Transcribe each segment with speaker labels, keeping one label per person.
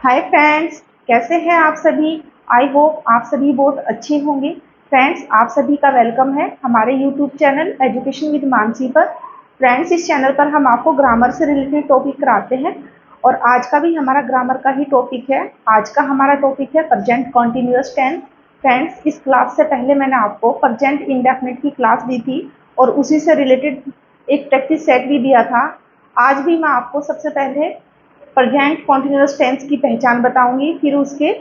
Speaker 1: Hi friends, कैसे हैं आप सभी। आई होप आप सभी बहुत अच्छे होंगे। फ्रेंड्स, आप सभी का वेलकम है हमारे YouTube channel education with Mansi पर। फ्रेंड्स, इस चैनल पर हम आपको ग्रामर से रिलेटेड टॉपिक कराते हैं और आज का भी हमारा ग्रामर का ही टॉपिक है। आज का हमारा टॉपिक है प्रेजेंट कॉन्टिन्यूअस टेंस। फ्रेंड्स, इस क्लास से पहले मैंने आपको प्रेजेंट इंडेफिनिट की क्लास दी थी और उसी से रिलेटेड एक प्रैक्टिस सेट भी दिया था। आज भी मैं आपको सबसे पहले प्रेजेंट कॉन्टिन्यूअस टेंस की पहचान बताऊंगी, फिर उसके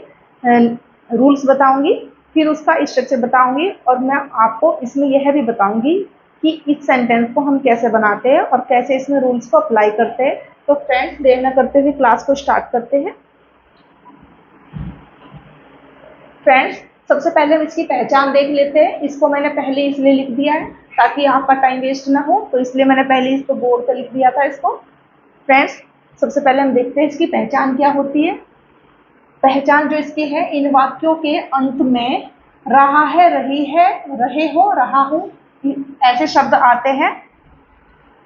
Speaker 1: रूल्स बताऊंगी, फिर उसका स्ट्रक्चर बताऊंगी और मैं आपको इसमें यह भी बताऊंगी कि इस सेंटेंस को हम कैसे बनाते हैं और कैसे इसमें रूल्स को अप्लाई करते हैं। तो फ्रेंड्स, देर न करते हुए क्लास को स्टार्ट करते हैं। फ्रेंड्स, सबसे पहले हम इसकी पहचान देख लेते हैं। इसको मैंने पहले इसलिए लिख दिया है ताकि आपका टाइम वेस्ट ना हो, तो इसलिए मैंने पहले इसको बोर्ड पर लिख दिया था इसको। फ्रेंड्स, सबसे पहले हम देखते हैं इसकी पहचान क्या होती है। पहचान जो इसकी है, इन वाक्यों के अंत में रहा है, रही है, रहे हो, रहा हूं, ऐसे शब्द आते हैं।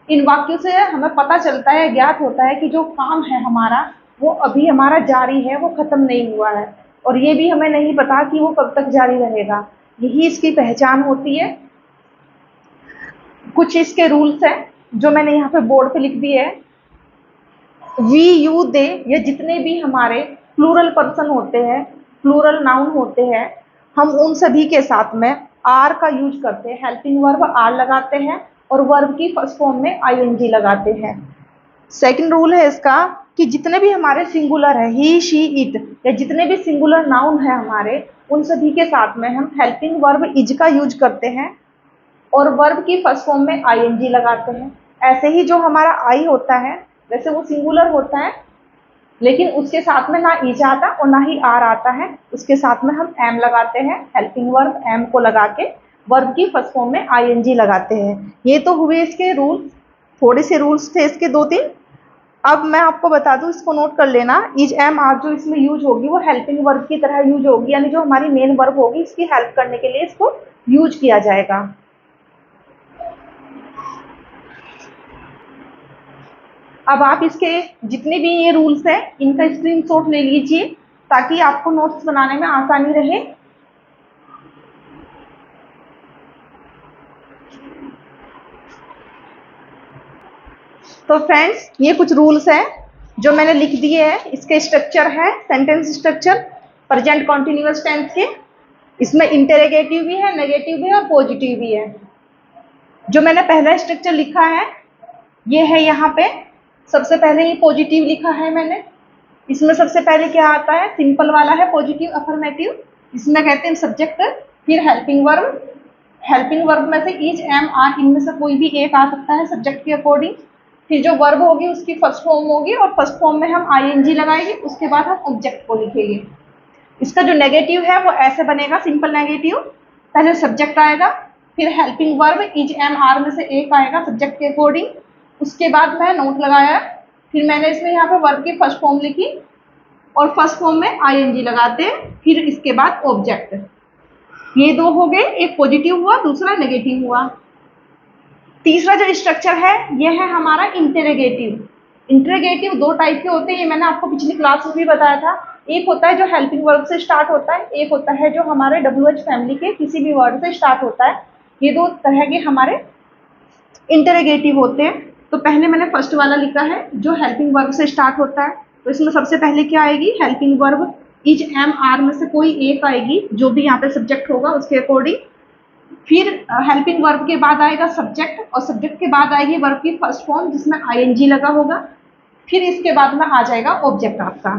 Speaker 1: इन वाक्यों से हमें पता चलता है, ज्ञात होता है कि जो काम है हमारा वो अभी हमारा जारी है, वो खत्म नहीं हुआ है और ये भी हमें नहीं पता कि वो कब तक जारी रहेगा। यही इसकी पहचान होती है। कुछ इसके रूल्स हैं जो मैंने यहाँ पे बोर्ड पे लिख दिए है। वी, यू, दे, ये जितने भी हमारे प्लूरल पर्सन होते हैं, प्लूरल नाउन होते हैं, हम उन सभी के साथ में आर का यूज करते हैं। हेल्पिंग वर्ब आर लगाते हैं और वर्ब की फर्स्ट फॉर्म में आईएनजी लगाते हैं। सेकंड रूल है इसका कि जितने भी हमारे सिंगुलर है, ही, शी, इट, या जितने भी सिंगुलर नाउन है हमारे, उन सभी के साथ में हम हेल्पिंग वर्ब इज का यूज करते हैं और वर्ब की फर्स्ट फॉर्म में आईएनजी लगाते हैं। ऐसे ही जो हमारा आई होता है, वैसे वो सिंगुलर होता है लेकिन उसके साथ में ना इज आता और ना ही आर आता है, उसके साथ में हम एम लगाते हैं। हेल्पिंग वर्ब एम को लगा के वर्ब की फर्स्ट फॉर्म में आईएनजी लगाते हैं। ये तो हुए इसके रूल्स, थोड़े से रूल्स थे इसके दो तीन। अब मैं आपको बता दूं, इसको नोट कर लेना। इज, एम, आर जो इसमें यूज होगी वो हेल्पिंग वर्ब की तरह यूज होगी, यानी जो हमारी मेन वर्ब होगी इसकी हेल्प करने के लिए इसको यूज किया जाएगा। अब आप इसके जितने भी ये रूल्स हैं इनका स्क्रीनशॉट ले लीजिए ताकि आपको नोट्स बनाने में आसानी रहे। तो फ्रेंड्स, ये कुछ रूल्स हैं जो मैंने लिख दिए हैं। इसके स्ट्रक्चर है sentence structure present continuous tense के। इसमें इंटरोगेटिव भी है, नेगेटिव भी है और पॉजिटिव भी है। जो मैंने पहला स्ट्रक्चर लिखा है ये है यहाँ पे। सबसे पहले ये पॉजिटिव लिखा है मैंने। इसमें सबसे पहले क्या आता है, सिंपल वाला है पॉजिटिव अफर्मेटिव। इसमें कहते हैं सब्जेक्ट, फिर हेल्पिंग वर्ब। हेल्पिंग वर्ब में से इज, एम, आर, इनमें से कोई भी एक आ सकता है सब्जेक्ट के अकॉर्डिंग। फिर जो वर्ब होगी उसकी फर्स्ट फॉर्म होगी और फर्स्ट फॉर्म में हम आईएनजी लगाएंगे, उसके बाद हम ऑब्जेक्ट को लिखेंगे। इसका जो नेगेटिव है वो ऐसे बनेगा, सिंपल नेगेटिव। पहले सब्जेक्ट आएगा, फिर helping verb is, am, are में से एक आएगा सब्जेक्ट के अकॉर्डिंग, उसके बाद मैं नोट लगाया, फिर मैंने इसमें यहाँ पे वर्ब की फर्स्ट फॉर्म लिखी और फर्स्ट फॉर्म में आईएनजी लगाते हैं, फिर इसके बाद ऑब्जेक्ट। ये दो हो गए, एक पॉजिटिव हुआ, दूसरा नेगेटिव हुआ। तीसरा जो स्ट्रक्चर है ये है हमारा इंटरोगेटिव। इंटरोगेटिव दो टाइप के होते हैं, ये मैंने आपको पिछली क्लास में भी बताया था। एक होता है जो हेल्पिंग वर्ब से स्टार्ट होता है, एक होता है जो हमारे WH फैमिली के किसी भी वर्ड से स्टार्ट होता है। ये दो तरह के हमारे इंटरोगेटिव होते हैं। तो पहले मैंने फर्स्ट वाला लिखा है जो हेल्पिंग वर्ब से स्टार्ट होता है। तो इसमें सबसे पहले क्या आएगी, helping verb is, am, are में से कोई एक आएगी, जो भी यहाँ पे सब्जेक्ट होगा उसके अकॉर्डिंग। फिर हेल्पिंग वर्ब के बाद आएगा सब्जेक्ट और सब्जेक्ट के बाद आएगी वर्ब की फर्स्ट फॉर्म जिसमें आईएनजी लगा होगा। फिर इसके बाद में आ जाएगा ऑब्जेक्ट आपका।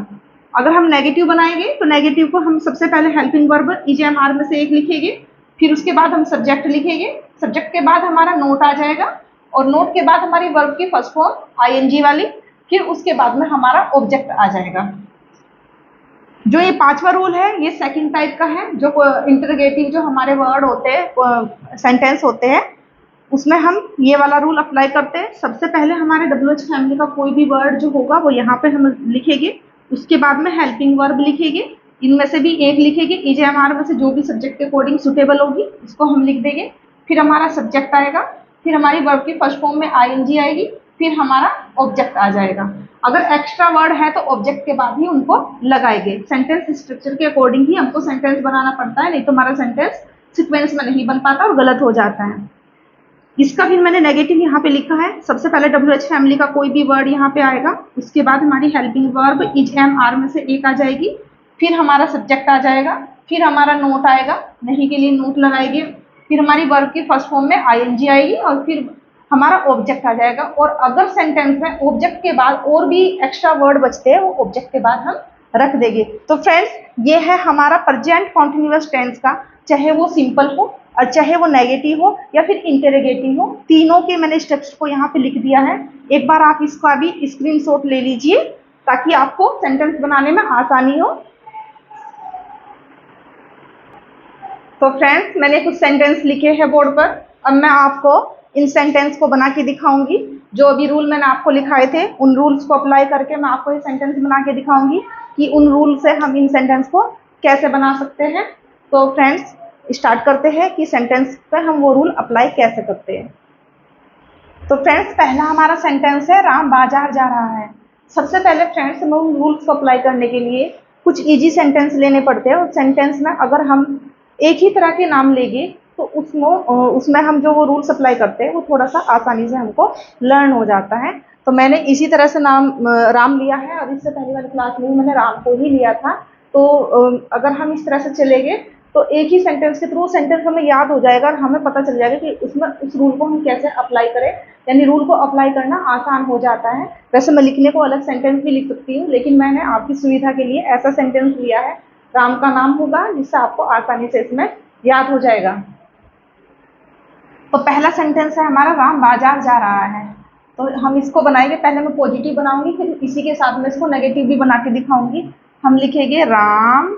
Speaker 1: अगर हम नेगेटिव बनाएंगे तो नेगेटिव को हम सबसे पहले helping verb is, am, are में से एक लिखेंगे, फिर उसके बाद हम सब्जेक्ट लिखेंगे, सब्जेक्ट के बाद हमारा नोट आ जाएगा और नोट के बाद हमारी वर्ब की फर्स्ट फॉर्म आईएनजी वाली, फिर उसके बाद में हमारा ऑब्जेक्ट आ जाएगा। जो ये पांचवा रूल है ये सेकंड टाइप का है, जो इंटरोगेटिव जो हमारे वर्ड होते हैं, सेंटेंस होते हैं, उसमें हम ये वाला रूल अप्लाई करते हैं। सबसे पहले हमारे WH फैमिली का कोई भी वर्ड जो होगा वो यहाँ पे हम लिखेंगे, उसके बाद में हेल्पिंग वर्ब लिखेंगे, इनमें से भी एक लिखेंगे, इज, एम, आर में से जो भी सब्जेक्ट के अकॉर्डिंग सुटेबल होगी उसको हम लिख देंगे। फिर हमारा सब्जेक्ट आएगा, फिर हमारी वर्ब की फर्स्ट फॉर्म में आईएनजी आएगी, फिर हमारा ऑब्जेक्ट आ जाएगा। अगर एक्स्ट्रा वर्ड है तो ऑब्जेक्ट के बाद ही उनको लगाएंगे। सेंटेंस स्ट्रक्चर के अकॉर्डिंग ही हमको सेंटेंस बनाना पड़ता है, नहीं तो हमारा सेंटेंस सीक्वेंस में नहीं बन पाता और गलत हो जाता है। इसका भी मैंने नेगेटिव यहाँ पे लिखा है। सबसे पहले WH फैमिली का कोई भी वर्ड यहाँ पे आएगा, उसके बाद हमारी helping verb is am are में से एक आ जाएगी, फिर हमारा सब्जेक्ट आ जाएगा, फिर हमारा नोट आएगा, नहीं के लिए नोट लगाएंगे, फिर हमारी वर्ब की फर्स्ट फॉर्म में ING आएगी और फिर हमारा ऑब्जेक्ट आ जाएगा। और अगर सेंटेंस में ऑब्जेक्ट के बाद और भी एक्स्ट्रा वर्ड बचते हैं वो ऑब्जेक्ट के बाद हम रख देंगे। तो फ्रेंड्स ये है हमारा प्रेजेंट कॉन्टिन्यूअस टेंस का, चाहे वो सिंपल हो और चाहे वो नेगेटिव हो या फिर इंटेरोगेटिव हो, तीनों के मैंने स्टेप्स को यहाँ पे लिख दिया है। एक बार आप इसका भी स्क्रीनशॉट ले लीजिए ताकि आपको सेंटेंस बनाने में आसानी हो। तो फ्रेंड्स मैंने कुछ सेंटेंस लिखे हैं बोर्ड पर, अब मैं आपको इन सेंटेंस को बना के दिखाऊंगी। जो अभी रूल मैंने आपको लिखाए थे उन रूल्स को अप्लाई करके मैं आपको ये सेंटेंस बना के दिखाऊंगी कि उन रूल से हम इन सेंटेंस को कैसे बना सकते हैं। तो फ्रेंड्स स्टार्ट करते हैं कि सेंटेंस पे हम वो रूल अप्लाई कैसे करते हैं। तो फ्रेंड्स पहला हमारा सेंटेंस है राम बाजार जा रहा है। सबसे पहले फ्रेंड्स हमें उन रूल्स को अप्लाई करने के लिए कुछ इजी सेंटेंस लेने पड़ते हैं। उस सेंटेंस में अगर हम एक ही तरह के नाम लेंगे तो उसमें हम जो वो रूल्स अप्लाई करते हैं वो थोड़ा सा आसानी से हमको लर्न हो जाता है। तो मैंने इसी तरह से नाम राम लिया है और इससे पहले वाली क्लास में मैंने राम को ही लिया था। तो अगर हम इस तरह से चलेंगे तो एक ही सेंटेंस के थ्रू सेंटेंस हमें याद हो जाएगा और हमें पता चल जाएगा कि उसमें उस रूल को हम कैसे अप्लाई करें, यानी रूल को अप्लाई करना आसान हो जाता है। वैसे मैं लिखने को अलग सेंटेंस भी लिख सकती हूँ, लेकिन मैंने आपकी सुविधा के लिए ऐसा सेंटेंस लिया है, राम का नाम होगा, जिससे आपको आसानी से इसमें याद हो जाएगा। तो पहला सेंटेंस है हमारा राम बाजार जा रहा है। तो हम इसको बनाएंगे, पहले मैं पॉजिटिव बनाऊंगी फिर इसी के साथ में इसको नेगेटिव भी बना के दिखाऊंगी। हम लिखेंगे राम,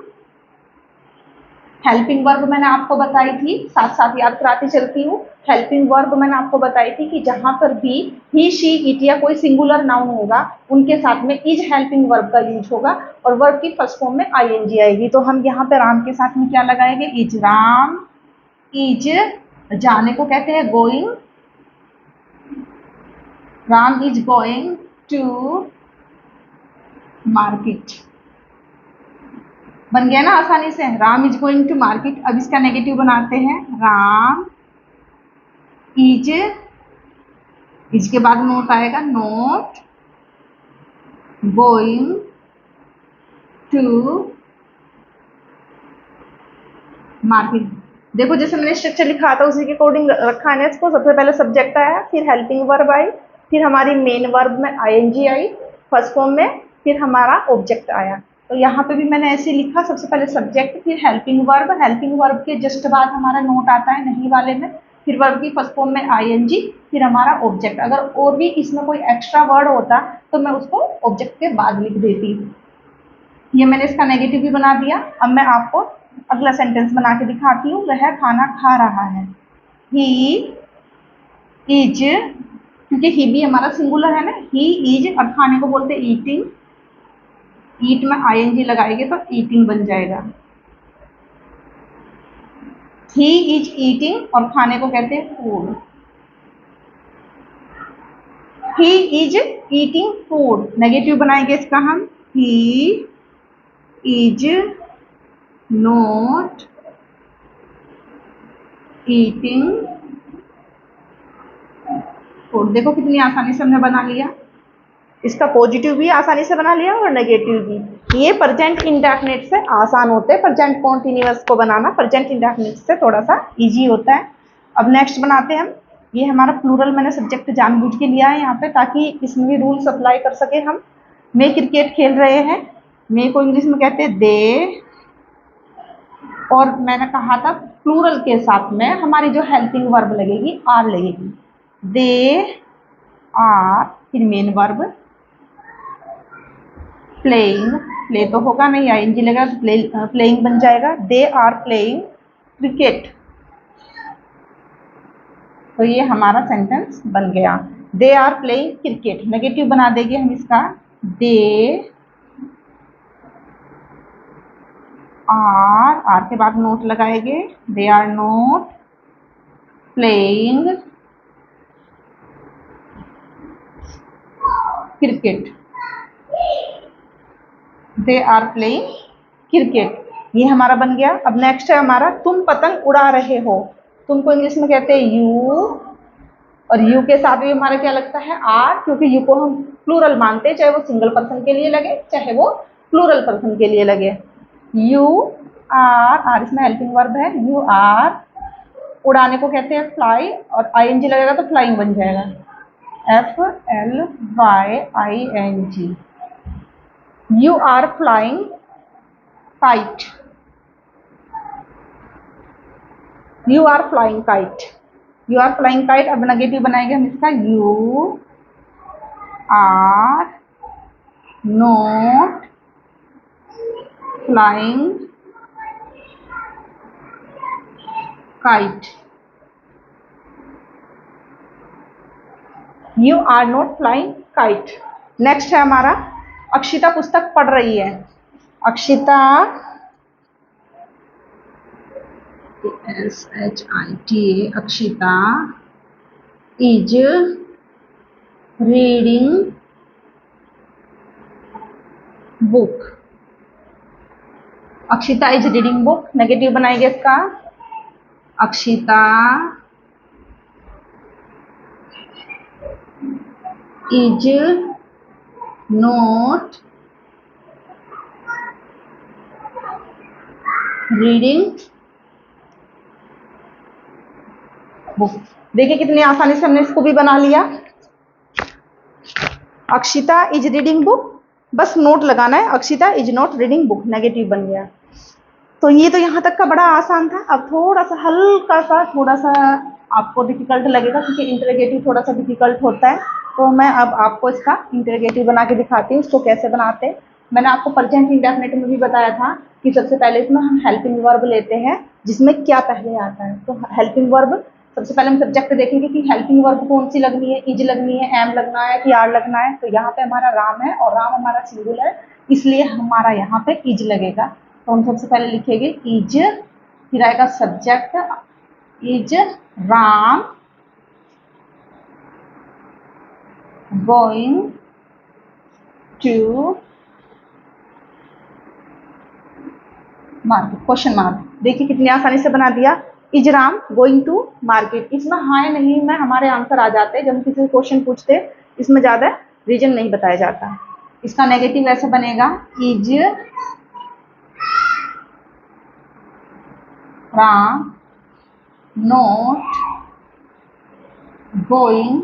Speaker 1: हेल्पिंग वर्ब मैंने आपको बताई थी, साथ साथ याद कराती चलती हूँ। हेल्पिंग वर्ब मैंने आपको बताई थी कि जहां पर भी ही शी इट या कोई सिंगुलर नाउन होगा उनके साथ में इज हेल्पिंग वर्ब का यूज होगा और वर्ब की फर्स्ट फॉर्म में ING आएगी। तो हम यहाँ पे राम के साथ में क्या लगाएंगे, इज राम इज, जाने को कहते हैं going, Ram is going to market. बन गया ना आसानी से, Ram is going to market. अब इसका नेगेटिव बनाते हैं, राम इज के बाद नोट आएगा, नोट गोइंग टू मार्केट। देखो जैसे मैंने स्ट्रक्चर लिखा था उसी के अकॉर्डिंग रखा है इसको। सबसे पहले सब्जेक्ट आया, फिर हेल्पिंग वर्ब आई, फिर हमारी मेन वर्ब में ING आई फर्स्ट फॉर्म में, फिर हमारा ऑब्जेक्ट आया। तो यहाँ पे भी मैंने ऐसे लिखा, सबसे पहले सब्जेक्ट फिर हेल्पिंग वर्ब के जस्ट बाद हमारा नोट आता है नहीं वाले में, फिर वर्ब की फर्स्ट फॉर्म में ING, फिर हमारा ऑब्जेक्ट। अगर और भी इसमें कोई एक्स्ट्रा वर्ड होता तो मैं उसको ऑब्जेक्ट के बाद लिख देती। ये मैंने इसका नेगेटिव भी बना दिया। अब मैं आपको अगला सेंटेंस बना के दिखाती हूँ। वह खाना खा रहा है, ही इज, क्योंकि ही भी हमारा सिंगुलर है ना, ही इज, अब खाने को बोलते हैं ईटिंग, ईट में ING लगाएंगे तो ईटिंग बन जाएगा। ही इज ईटिंग और खाने को कहते हैं food, he is eating food. Negative बनाएंगे इसका हम, he is not eating food. देखो कितनी आसानी से हमने बना लिया, इसका पॉजिटिव भी आसानी से बना लिया और नेगेटिव भी। ये प्रेजेंट इंडेफिनिट से आसान होते हैं, प्रेजेंट कॉन्टिन्यूअस को बनाना प्रेजेंट इंडेफिनिट से थोड़ा सा इजी होता है। अब नेक्स्ट बनाते हैं हम। ये हमारा प्लूरल मैंने सब्जेक्ट जानबूझ के लिया है यहाँ पे ताकि इसमें भी रूल्स अप्लाई कर सके हम। मैं क्रिकेट खेल रहे हैं, मैं को इंग्लिश में कहते हैं दे, और मैंने कहा था प्लूरल के साथ में हमारी जो हेल्पिंग वर्ब लगेगी आर लगेगी। दे आर, फिर मेन वर्ब, प्लेइंग, प्ले तो होगा नहीं ING लगेगा तो प्लेइंग बन जाएगा। They are playing cricket. तो ये हमारा सेंटेंस बन गया, they are playing cricket. Negative बना देंगे हम इसका, दे आर के बाद नोट लगाएंगे, they are not playing cricket. They are playing cricket. ये हमारा बन गया। अब नेक्स्ट है हमारा तुम पतंग उड़ा रहे हो। तुम को इंग्लिश में कहते हैं यू, और यू के साथ भी हमारा क्या लगता है आर, क्योंकि यू को हम प्लूरल मानते हैं, चाहे वो सिंगल पर्सन के लिए लगे चाहे वो प्लूरल पर्सन के लिए लगे। यू आर, आर इसमें हेल्पिंग वर्ब है। यू आर, उड़ाने को कहते हैं फ्लाई, और आईएनजी लगेगा तो फ्लाइंग बन जाएगा। FLYING। You are flying kite. You are flying kite. You are flying kite. अब नेगेटिव बनाएंगे हम इसका, you are not flying kite. You are not flying kite. Next है हमारा अक्षिता पुस्तक पढ़ रही है। Akshita SHITA, Akshita is reading book. Akshita is reading book. Negative बनाएंगे इसका, Akshita is not reading book. देखिए कितनी आसानी से हमने इसको भी बना लिया। अक्षिता इज रीडिंग बुक, बस नोट लगाना है, Akshita is not reading book, negative बन गया। तो ये तो यहाँ तक का बड़ा आसान था। अब थोड़ा सा हल्का सा थोड़ा सा आपको डिफिकल्ट लगेगा, क्योंकि इंटरोगेटिव थोड़ा सा डिफिकल्ट होता है। तो मैं अब आपको इसका इंटरोगेटिव बना के दिखाती हूँ, इसको कैसे बनाते हैं। मैंने आपको प्रेजेंट इंडेफिनिट में भी बताया था कि सबसे पहले इसमें हम हेल्पिंग वर्ब लेते हैं, जिसमें क्या पहले आता है। तो हेल्पिंग वर्ब सबसे पहले हम सब्जेक्ट देखेंगे कि हेल्पिंग वर्ब कौन सी लगनी है, इज लगनी है, एम लगना है कि आर लगना है। तो यहाँ पे हमारा राम है, और राम हमारा सिंगुलर है, इसलिए हमारा यहाँ पे इज लगेगा। तो हम सबसे पहले लिखेंगे इज, फिर आएगा subject, is Ram going to market, question mark. देखिए कितनी आसानी से बना दिया, is Ram going to market. इसमें हाँ नहीं में हमारे आंसर आ जाते हैं जब हम किसी क्वेश्चन पूछते हैं, इसमें ज्यादा रीजन नहीं बताया जाता। इसका नेगेटिव ऐसे बनेगा, is Ram not going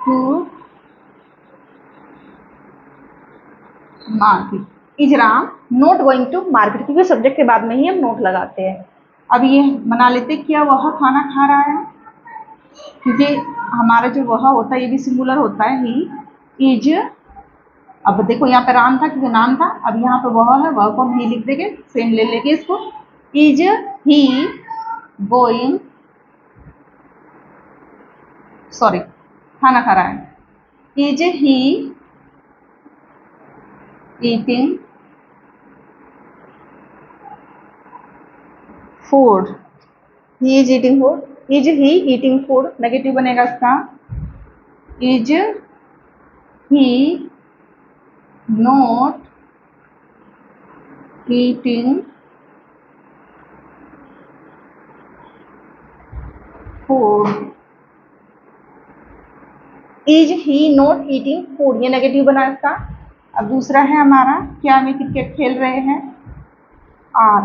Speaker 1: to market. Is Ram not going to market, क्योंकि सब्जेक्ट के बाद में ही हम नोट लगाते हैं। अब ये बना लेते क्या वह खाना खा रहा है, क्योंकि हमारा जो वह होता है ये भी सिंगुलर होता है, ही इज। अब देखो यहाँ पे राम था क्योंकि नाम था, अब यहाँ पे वह है, वह को हम ही लिख देंगे, सेम ले लेंगे इसको। इज ही गोइंग, सॉरी खाना खा रहा है, is he eating food. He is eating food, is he eating food. Negative बनेगा इसका, is he not eating food. Is he not eating food, ये नेगेटिव बना इसका। अब दूसरा है हमारा, क्या वे क्रिकेट खेल रहे हैं, आर,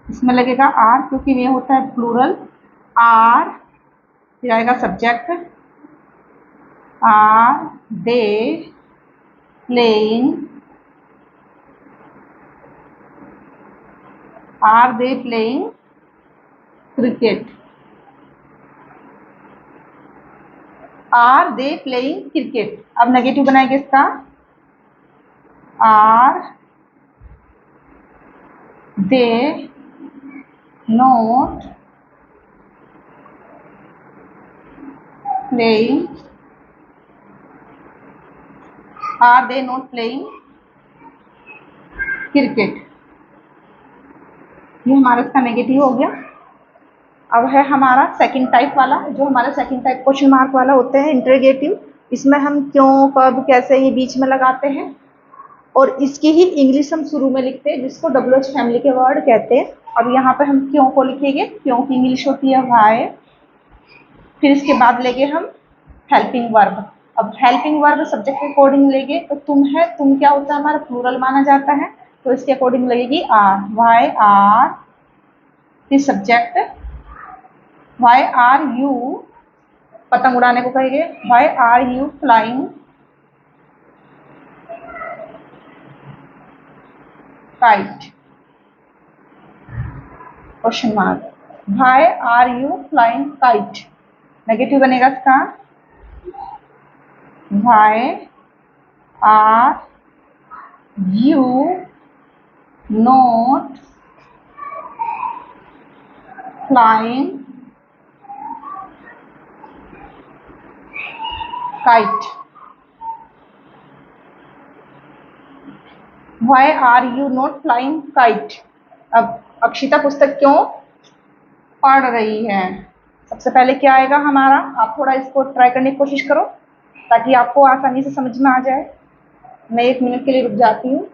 Speaker 1: इसमें लगेगा आर क्योंकि ये होता है प्लूरल। आर, फिर आएगा subject, are they playing, are they playing cricket, are they playing cricket. अब नेगेटिव बनाएंगे इसका, are they not playing, are they not playing cricket. ये हमारा इसका नेगेटिव हो गया। अब है हमारा सेकंड टाइप वाला, जो हमारा सेकंड टाइप क्वेश्चन मार्क वाला होते हैं इंटरोगेटिव। इसमें हम क्यों, कब, कैसे ये बीच में लगाते हैं। और इसकी ही इंग्लिश हम शुरू में लिखते हैं, जिसको WH फैमिली के वर्ड कहते हैं। अब यहाँ पे हम क्यों को लिखेंगे, क्यों की इंग्लिश होती है वाई। फिर इसके बाद लेंगे हम हेल्पिंग वर्ब। अब हेल्पिंग वर्ब सब्जेक्ट के अकॉर्डिंग लेंगे तो तुम है, तुम क्या होता है हमारा प्लूरल माना जाता है, तो इसके अकॉर्डिंग लगेगी आर, वाई आर। फिर सब्जेक्ट वाई आर यू, पतंग उड़ाने को कहेंगे why are you flying kite, question mark. Why are you flying kite, negative बनेगा इसका, why are you not flying kite, why are you not flying kite. अब अक्षिता पुस्तक क्यों पढ़ रही है, सबसे पहले क्या आएगा हमारा, आप थोड़ा इसको ट्राई करने की कोशिश करो ताकि आपको आसानी से समझ में आ जाए। मैं 1 मिनट के लिए रुक जाती हूँ।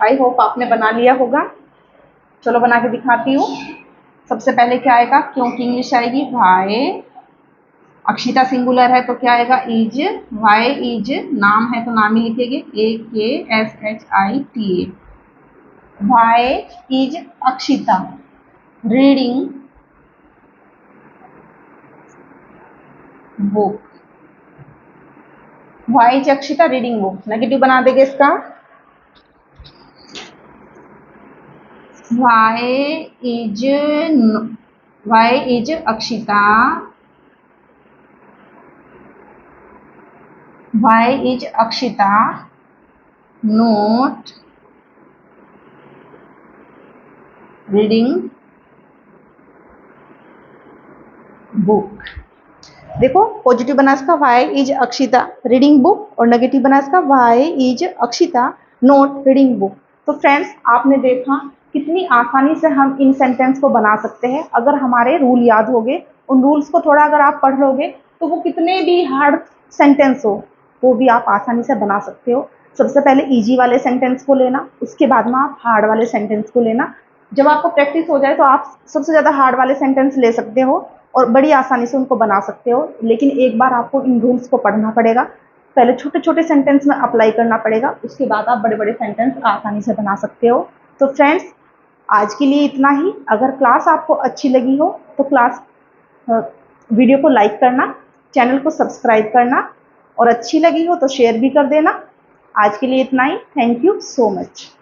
Speaker 1: आई होप आपने बना लिया होगा। चलो बना के दिखाती हूँ। सबसे पहले क्या आएगा, क्योंकि इंग्लिश आएगी वाई, अक्षिता सिंगुलर है तो क्या आएगा इज, वाई इज, नाम है तो नाम ही लिखेंगे AKSHITA, why is Akshita reading book, why is Akshita reading book, negative बना देंगे इसका, why is Akshita, why is Akshita not reading book. देखो पॉजिटिव बना इसका why is Akshita reading book, और नेगेटिव बना इसका why is Akshita not reading book. तो फ्रेंड्स आपने देखा कितनी आसानी से हम इन सेंटेंस को बना सकते हैं अगर हमारे रूल याद होंगे। उन रूल्स को थोड़ा अगर आप पढ़ लोगे तो वो कितने भी हार्ड सेंटेंस हो वो भी आप आसानी से बना सकते हो। सबसे पहले इजी वाले सेंटेंस को लेना, उसके बाद में आप हार्ड वाले सेंटेंस को लेना। जब आपको प्रैक्टिस हो जाए तो आप सबसे ज़्यादा हार्ड वाले सेंटेंस ले सकते हो और बड़ी आसानी से उनको बना सकते हो। लेकिन एक बार आपको इन रूल्स को पढ़ना पड़ेगा, पहले छोटे छोटे सेंटेंस में अप्लाई करना पड़ेगा, उसके बाद आप बड़े बड़े सेंटेंस आसानी से बना सकते हो। तो फ्रेंड्स आज के लिए इतना ही। अगर क्लास आपको अच्छी लगी हो तो वीडियो को लाइक करना, चैनल को सब्सक्राइब करना, और अच्छी लगी हो तो शेयर भी कर देना। आज के लिए इतना ही। Thank you so much.